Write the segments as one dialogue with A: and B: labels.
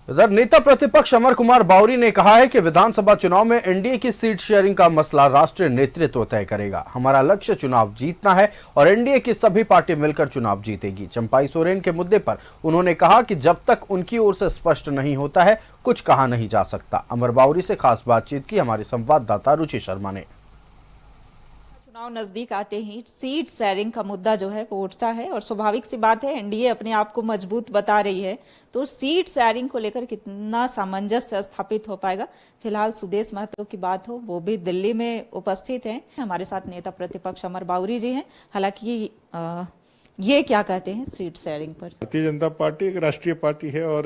A: इधर नेता प्रतिपक्ष अमर कुमार बावरी ने कहा है कि विधानसभा चुनाव में एनडीए की सीट शेयरिंग का मसला राष्ट्रीय नेतृत्व तय करेगा। हमारा लक्ष्य चुनाव जीतना है और एनडीए की सभी पार्टी मिलकर चुनाव जीतेगी। चंपाई सोरेन के मुद्दे पर उन्होंने कहा कि जब तक उनकी ओर से स्पष्ट नहीं होता है कुछ कहा नहीं जा सकता। अमर बावरी से खास बातचीत की हमारे संवाददाता रुचि शर्मा ने।
B: चुनाव नजदीक आते ही सीट शेयरिंग का मुद्दा जो है वो उठता है और स्वाभाविक सी बात है, एनडीए अपने आप को मजबूत बता रही है, तो सीट शेयरिंग को लेकर कितना सामंजस्य स्थापित हो पाएगा। फिलहाल सुदेश महतो की बात हो, वो भी दिल्ली में उपस्थित हैं। हमारे साथ नेता प्रतिपक्ष अमर बावरी जी हैं। हालांकि ये क्या कहते हैं सीट शेयरिंग पर?
C: भारतीय जनता पार्टी एक राष्ट्रीय पार्टी है और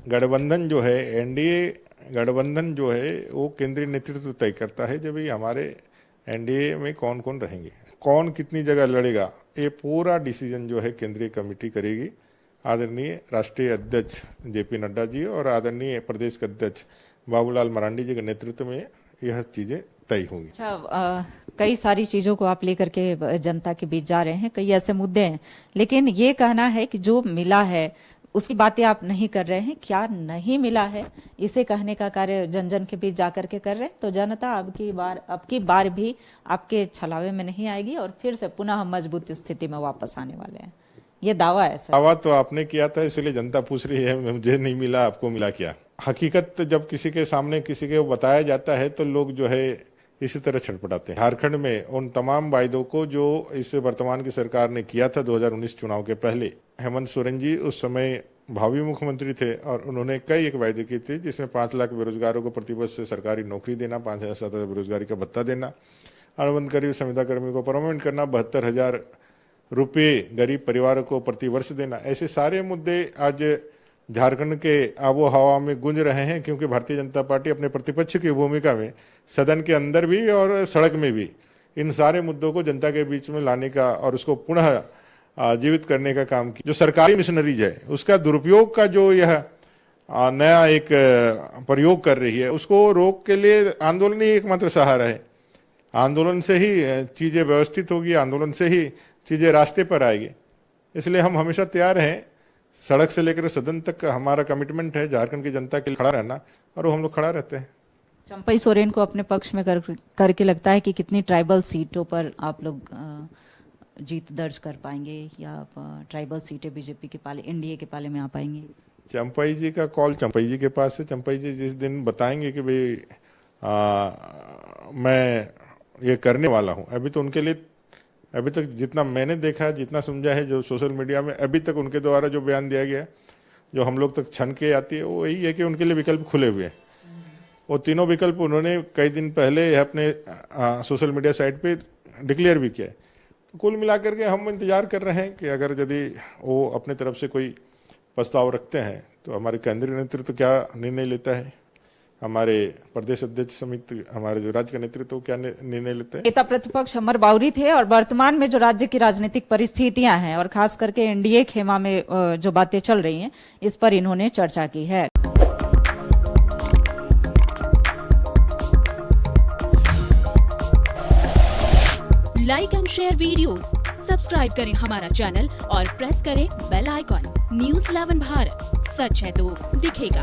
C: गठबंधन जो है, एनडीए गठबंधन जो है वो केंद्रीय नेतृत्व तय करता है। जब हमारे एनडीए में कौन कौन रहेंगे, कौन कितनी जगह लड़ेगा, ये पूरा डिसीजन जो है केंद्रीय कमेटी करेगी। आदरणीय राष्ट्रीय अध्यक्ष जेपी नड्डा जी और आदरणीय प्रदेश के अध्यक्ष बाबूलाल मरांडी जी के नेतृत्व में यह चीजें तय होंगी।
B: अच्छा, कई सारी चीजों को आप लेकर के जनता के बीच जा रहे हैं, कई ऐसे मुद्दे हैं, लेकिन ये कहना है कि जो मिला है उसकी बातें आप नहीं कर रहे हैं। क्या नहीं मिला है इसे कहने का कार्य जन जन के बीच जाकर के कर रहे हैं, तो जनता अब की बार भी आपके छलावे में नहीं आएगी और फिर से पुनः हम मजबूत स्थिति में वापस आने वाले हैं। ये दावा है सर?
C: दावा तो आपने किया था, इसलिए जनता पूछ रही है मुझे नहीं मिला, आपको मिला क्या? हकीकत जब किसी के सामने किसी के बताया जाता है तो लोग जो है इसी तरह छटपटाते हैं। झारखंड में उन तमाम वायदों को जो इस वर्तमान की सरकार ने किया था 2019 चुनाव के पहले, हेमंत सोरेन जी उस समय भावी मुख्यमंत्री थे और उन्होंने कई एक वायदे किए थे, जिसमें 5 लाख बेरोजगारों को प्रतिवर्ष से सरकारी नौकरी देना, 5,000 बेरोजगारी का भत्ता देना, अनुबंधकर्मी संविदा कर्मियों को परमानेंट करना, 72,000 रुपये गरीब परिवारों को प्रतिवर्ष देना। ऐसे सारे मुद्दे आज झारखंड के आबो हवा में गूंज रहे हैं, क्योंकि भारतीय जनता पार्टी अपने प्रतिपक्ष की भूमिका में सदन के अंदर भी और सड़क में भी इन सारे मुद्दों को जनता के बीच में लाने का और उसको पुनः जीवित करने का काम किया। जो सरकारी मिशनरीज है उसका दुरुपयोग का जो यह नया एक प्रयोग कर रही है, उसको रोक के लिए आंदोलन ही एकमात्र सहारा है। आंदोलन से ही चीजें व्यवस्थित होगी, आंदोलन से ही चीजें रास्ते पर आएगी। इसलिए हम हमेशा तैयार हैं, सड़क से लेकर सदन तक हमारा कमिटमेंट है जीत जनता के लिए खड़ा रहना, और वो हम लोग खड़ा रहते हैं।
B: चंपाई सोरेन को अपने पक्ष में करके लगता है कि कितनी ट्राइबल सीटों पर आप लोग जीत दर्ज कर पाएंगे, या ट्राइबल सीटें बीजेपी के पाले, एनडीए के पाले में आ पाएंगे?
C: चंपाई जी का कॉल चंपाई जी के पास है। चंपाई जी जिस दिन बताएंगे कि भाई मैं ये करने वाला हूँ, अभी तो उनके लिए, अभी तक जितना मैंने देखा, जितना समझा है, जो सोशल मीडिया में अभी तक उनके द्वारा जो बयान दिया गया, जो हम लोग तक छन के आती है, वो यही है कि उनके लिए विकल्प खुले हुए हैं। वो तीनों विकल्प उन्होंने कई दिन पहले अपने सोशल मीडिया साइट पे डिक्लेयर भी किया है। कुल मिलाकर के हम इंतजार कर रहे हैं कि अगर यदि वो अपने तरफ से कोई प्रस्ताव रखते हैं तो हमारे केंद्रीय नेतृत्व क्या निर्णय लेता है, हमारे प्रदेश अध्यक्ष समित, हमारे जो राज्य का नेतृत्व क्या निर्णय लेते हैं।
B: नेता प्रतिपक्ष अमर बावरी थे और वर्तमान में जो राज्य की राजनीतिक परिस्थितियां हैं और खास करके एनडीए खेमा में जो बातें चल रही हैं, इस पर इन्होंने चर्चा की है।
D: Like and share videos, subscribe करें हमारा चैनल और प्रेस करें बेल आइकॉन। न्यूज़ 11 भारत, सच है तो दिखेगा।